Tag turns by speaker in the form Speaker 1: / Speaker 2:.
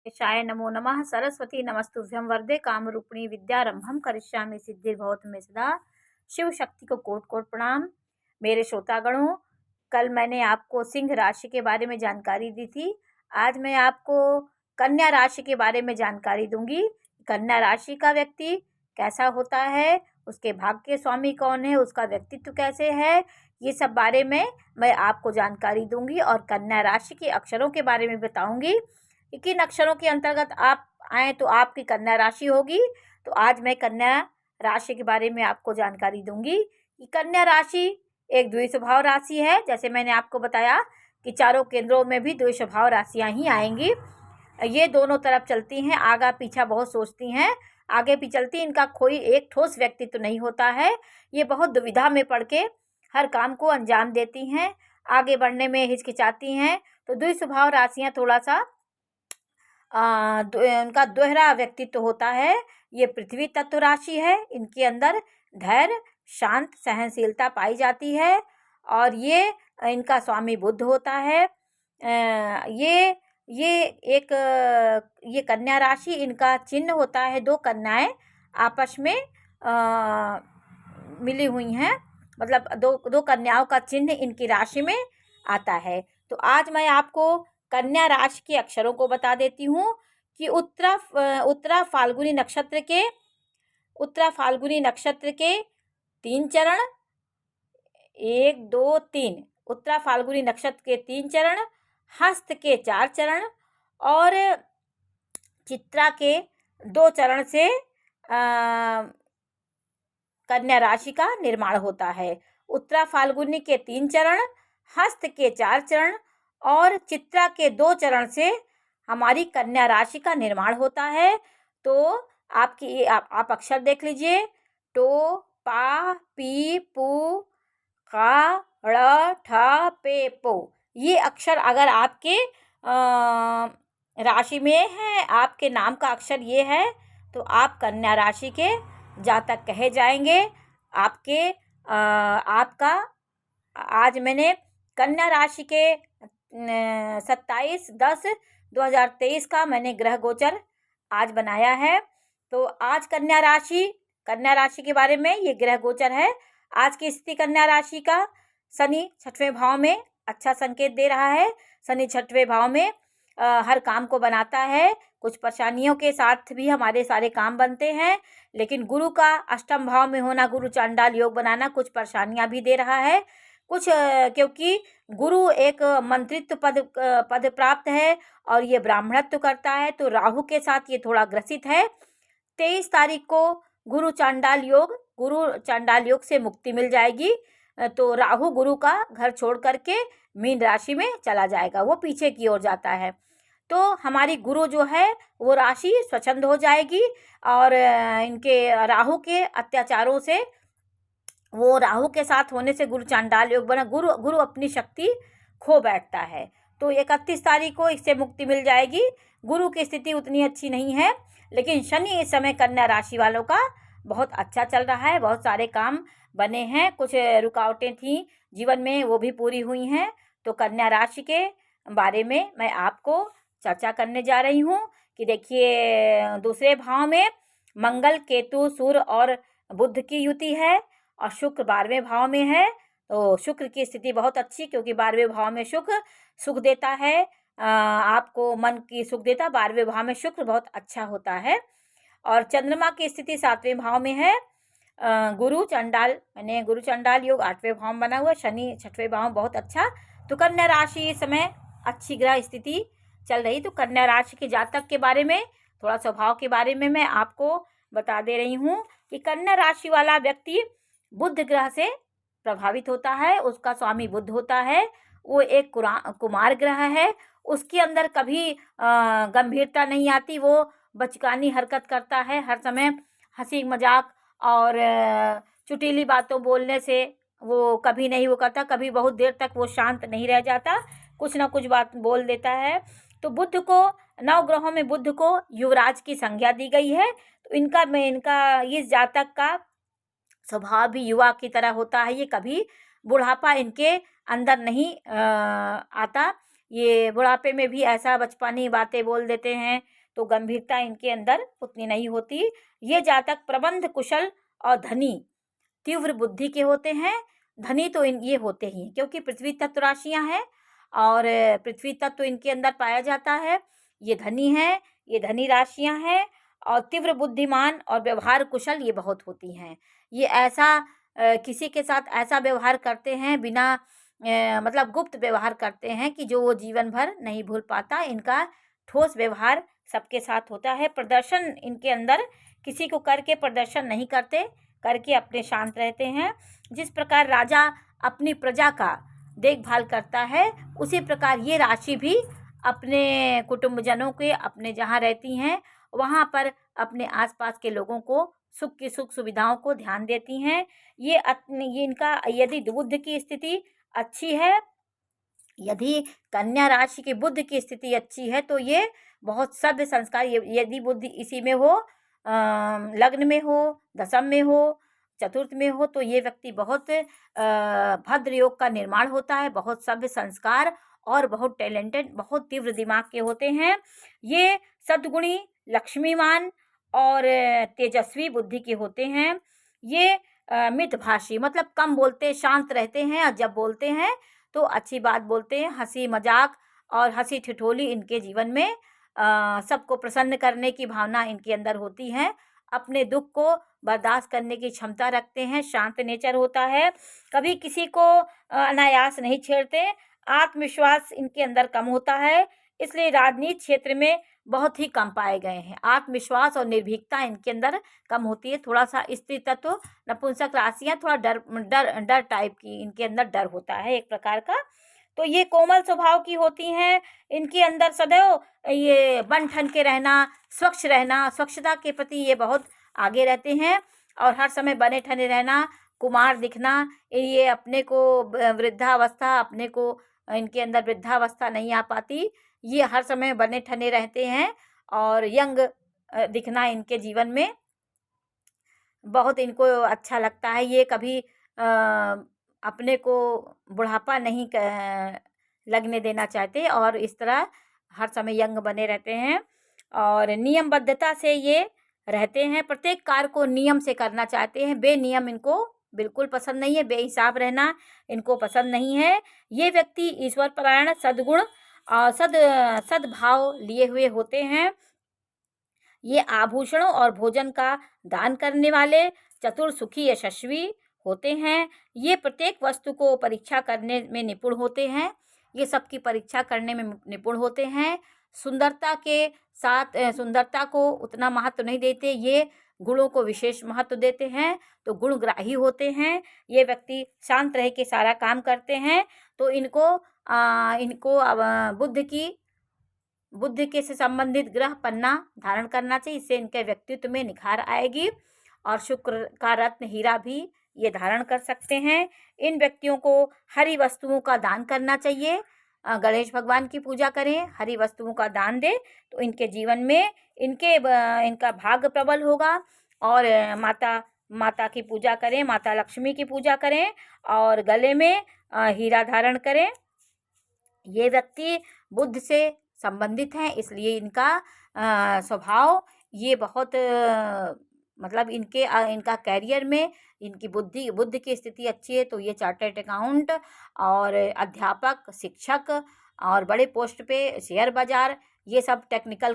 Speaker 1: शाय नमो नमः। सरस्वती नमस्तुभ्यं वरदे कामरूपिणी विद्यारंभम करिष्यामि सिद्धिर्भवतु मे सदा। शिव शक्ति को कोटि कोटि प्रणाम। मेरे श्रोतागणों, कल मैंने आपको सिंह राशि के बारे में जानकारी दी थी। आज मैं आपको कन्या राशि के बारे में जानकारी दूंगी। कन्या राशि का व्यक्ति कैसा होता है, उसके भाग्य के स्वामी कौन है, उसका व्यक्तित्व कैसे है, ये सब बारे में मैं आपको जानकारी दूंगी और कन्या राशि के अक्षरों के बारे में बताऊंगी कि किन अक्षरों के अंतर्गत आप आए तो आपकी कन्या राशि होगी। तो आज मैं कन्या राशि के बारे में आपको जानकारी दूंगी कि कन्या राशि एक द्विस्वभाव राशि है। जैसे मैंने आपको बताया कि चारों केंद्रों में भी द्विस्वभाव राशियां ही आएंगी। ये दोनों तरफ चलती हैं, आगा पीछा बहुत सोचती हैं, आगे भी चलती, इनका कोई एक ठोस व्यक्तित्व तो नहीं होता है। ये बहुत दुविधा में पड़ के हर काम को अंजाम देती हैं, आगे बढ़ने में हिचकिचाती हैं। तो द्विस्वभाव राशियां थोड़ा सा उनका दोहरा व्यक्तित्व होता है। ये पृथ्वी तत्व राशि है, इनके अंदर धैर्य, शांत, सहनशीलता पाई जाती है और ये इनका स्वामी बुध होता है। ये कन्या राशि, इनका चिन्ह होता है, दो कन्याएं आपस में मिली हुई हैं, मतलब दो कन्याओं का चिन्ह इनकी राशि में आता है। तो आज मैं आपको कन्या राशि के अक्षरों को बता देती हूँ कि उत्तरा फाल्गुनी नक्षत्र के 3 चरण, 1 2 3, उत्तरा फाल्गुनी नक्षत्र के 3 चरण, हस्त के 4 चरण और चित्रा के 2 चरण से कन्या राशि का निर्माण होता है। उत्तरा फाल्गुनी के 3 चरण, हस्त के 4 चरण और चित्रा के 2 चरण से हमारी कन्या राशि का निर्माण होता है। तो आप अक्षर देख लीजिए। टो, पा, पी, पू, का, ड़, ठ, पे, पो। ये अक्षर अगर आपके राशि में है, आपके नाम का अक्षर ये है, तो आप कन्या राशि के जातक कहे जाएंगे। आपका आज मैंने कन्या राशि के 27/10/2023 का मैंने ग्रह गोचर आज बनाया है। तो आज कन्या राशि के बारे में ये ग्रह गोचर है। आज की स्थिति कन्या राशि का, शनि 6वें भाव में अच्छा संकेत दे रहा है। शनि 6वें भाव में हर काम को बनाता है। कुछ परेशानियों के साथ भी हमारे सारे काम बनते हैं, लेकिन गुरु का अष्टम भाव में होना, गुरु चांडाल योग बनाना कुछ परेशानियां भी दे रहा है। कुछ क्योंकि गुरु एक मंत्रित्व पद प्राप्त है और ये ब्राह्मणत्व करता है, तो राहु के साथ ये थोड़ा ग्रसित है। 23 तारीख को गुरु चांडाल योग से मुक्ति मिल जाएगी। तो राहु गुरु का घर छोड़ करके मीन राशि में चला जाएगा, वो पीछे की ओर जाता है। तो हमारी गुरु जो है वो राशि स्वच्छंद हो जाएगी और इनके राहु के अत्याचारों से, वो राहु के साथ होने से गुरु चांडाल योग बना, गुरु अपनी शक्ति खो बैठता है। तो 31 तारीख को इससे मुक्ति मिल जाएगी। गुरु की स्थिति उतनी अच्छी नहीं है, लेकिन शनि इस समय कन्या राशि वालों का बहुत अच्छा चल रहा है। बहुत सारे काम बने हैं, कुछ रुकावटें थी जीवन में, वो भी पूरी हुई हैं। तो कन्या राशि के बारे में मैं आपको चर्चा करने जा रही हूँ कि देखिए, दूसरे भाव में मंगल, केतु, सूर्य और बुध की युति है और शुक्र 12वें भाव में है। तो शुक्र की स्थिति बहुत अच्छी, क्योंकि 12वें भाव में शुक्र सुख देता है, आपको मन की सुख देता। 12वें भाव में शुक्र बहुत अच्छा होता है। और चंद्रमा की स्थिति 7वें भाव में है। गुरु चांडाल योग 8वें भाव में बना हुआ, शनि 6वें भाव में बहुत अच्छा। तो कन्या राशि इस समय अच्छी ग्रह स्थिति चल रही। तो कन्या राशि के जातक के बारे में, थोड़ा स्वभाव के बारे में मैं आपको बता दे रही हूँ कि कन्या राशि वाला व्यक्ति बुध ग्रह से प्रभावित होता है। उसका स्वामी बुध होता है, वो एक कुमार ग्रह है। उसके अंदर कभी गंभीरता नहीं आती, वो बचकानी हरकत करता है हर समय। हंसी मजाक और चुटीली बातों बोलने से वो कभी नहीं वो करता, कभी बहुत देर तक वो शांत नहीं रह जाता, कुछ ना कुछ बात बोल देता है। तो बुध को, 9 ग्रहों में बुध को युवराज की संज्ञा दी गई है। तो इनका इस जातक का स्वभाव भी युवा की तरह होता है। ये कभी बुढ़ापा इनके अंदर नहीं आता। ये बुढ़ापे में भी ऐसा बचपनी बातें बोल देते हैं, तो गंभीरता इनके अंदर उतनी नहीं होती। ये जातक प्रबंध कुशल और धनी तीव्र बुद्धि के होते हैं। धनी तो ये होते ही हैं, क्योंकि पृथ्वी तत्व राशियां हैं और पृथ्वी तत्व इनके अंदर पाया जाता है। ये धनी हैं, ये धनी राशियां हैं और तीव्र बुद्धिमान और व्यवहार कुशल ये बहुत होती हैं। ये ऐसा किसी के साथ ऐसा व्यवहार करते हैं बिना मतलब गुप्त व्यवहार करते हैं कि जो वो जीवन भर नहीं भूल पाता। इनका ठोस व्यवहार सबके साथ होता है। प्रदर्शन इनके अंदर किसी को करके प्रदर्शन नहीं करते, करके अपने शांत रहते हैं। जिस प्रकार राजा अपनी प्रजा का देखभाल करता है, उसी प्रकार ये राशि भी अपने कुटुंबजनों के, अपने जहाँ रहती हैं वहाँ पर अपने आसपास के लोगों को सुख की सुख सुविधाओं को ध्यान देती हैं। ये इनका यदि बुध की स्थिति अच्छी है, यदि कन्या राशि की बुध की स्थिति अच्छी है, तो ये बहुत सभ्य संस्कार, यदि बुद्धि इसी में हो, लग्न में हो, दशम में हो, चतुर्थ में हो, तो ये व्यक्ति बहुत भद्र योग का निर्माण होता है। बहुत सभ्य संस्कार और बहुत टैलेंटेड, बहुत तीव्र दिमाग के होते हैं। ये सद्गुणी, लक्ष्मीवान और तेजस्वी बुद्धि के होते हैं। ये मितभाषी, मतलब कम बोलते, शांत रहते हैं और जब बोलते हैं तो अच्छी बात बोलते हैं। हंसी मजाक और हंसी ठिठोली इनके जीवन में सबको प्रसन्न करने की भावना इनके अंदर होती है। अपने दुख को बर्दाश्त करने की क्षमता रखते हैं। शांत नेचर होता है। कभी किसी को अनायास नहीं छेड़ते। आत्मविश्वास इनके अंदर कम होता है, इसलिए राजनीति क्षेत्र में बहुत ही कम पाए गए हैं। आत्मविश्वास और निर्भीकता इनके अंदर कम होती है। थोड़ा सा स्त्री तत्व, नपुंसक राशियां, थोड़ा डर डर डर टाइप की इनके अंदर डर होता है एक प्रकार का। तो ये कोमल स्वभाव की होती हैं। इनके अंदर सदैव ये बन ठन के रहना, स्वच्छ रहना, स्वच्छता के प्रति ये बहुत आगे रहते हैं और हर समय बने ठने रहना, कुमार दिखना। ये अपने को वृद्धावस्था, अपने को इनके अंदर वृद्धावस्था नहीं आ पाती। ये हर समय बने ठने रहते हैं और यंग दिखना इनके जीवन में बहुत इनको अच्छा लगता है। ये कभी अपने को बुढ़ापा नहीं लगने देना चाहते और इस तरह हर समय यंग बने रहते हैं और नियमबद्धता से ये रहते हैं। प्रत्येक कार्य को नियम से करना चाहते हैं। बेनियम इनको बिल्कुल पसंद नहीं है। बेहिसाब रहना इनको पसंद नहीं है। ये व्यक्ति ईश्वर परायण, सद्गुण और सद्भाव लिए हुए होते हैं। ये आभूषणों और भोजन का दान करने वाले, चतुर, सुखी, यशस्वी होते हैं। ये प्रत्येक वस्तु को परीक्षा करने में निपुण होते हैं। ये सबकी परीक्षा करने में निपुण होते हैं। सुंदरता के साथ सुंदरता को उतना महत्व नहीं देते। ये गुणों को विशेष महत्व देते हैं, तो गुणग्राही होते हैं। ये व्यक्ति शांत रह के सारा काम करते हैं। तो इनको बुद्ध के से संबंधित ग्रह पन्ना धारण करना चाहिए। इससे इनके व्यक्तित्व में निखार आएगी। और शुक्र का रत्न हीरा भी ये धारण कर सकते हैं। इन व्यक्तियों को हरी वस्तुओं का दान करना चाहिए। गणेश भगवान की पूजा करें, हरी वस्तुओं का दान दें, तो इनके जीवन में इनका भाग्य प्रबल होगा। और माता की पूजा करें, माता लक्ष्मी की पूजा करें और गले में हीरा धारण करें। ये व्यक्ति बुद्ध से संबंधित हैं, इसलिए इनका स्वभाव ये बहुत मतलब इनका कैरियर में इनकी बुद्ध की स्थिति अच्छी है, तो ये चार्टर्ड अकाउंट और अध्यापक, शिक्षक और बड़े पोस्ट पे शेयर बाजार, ये सब टेक्निकल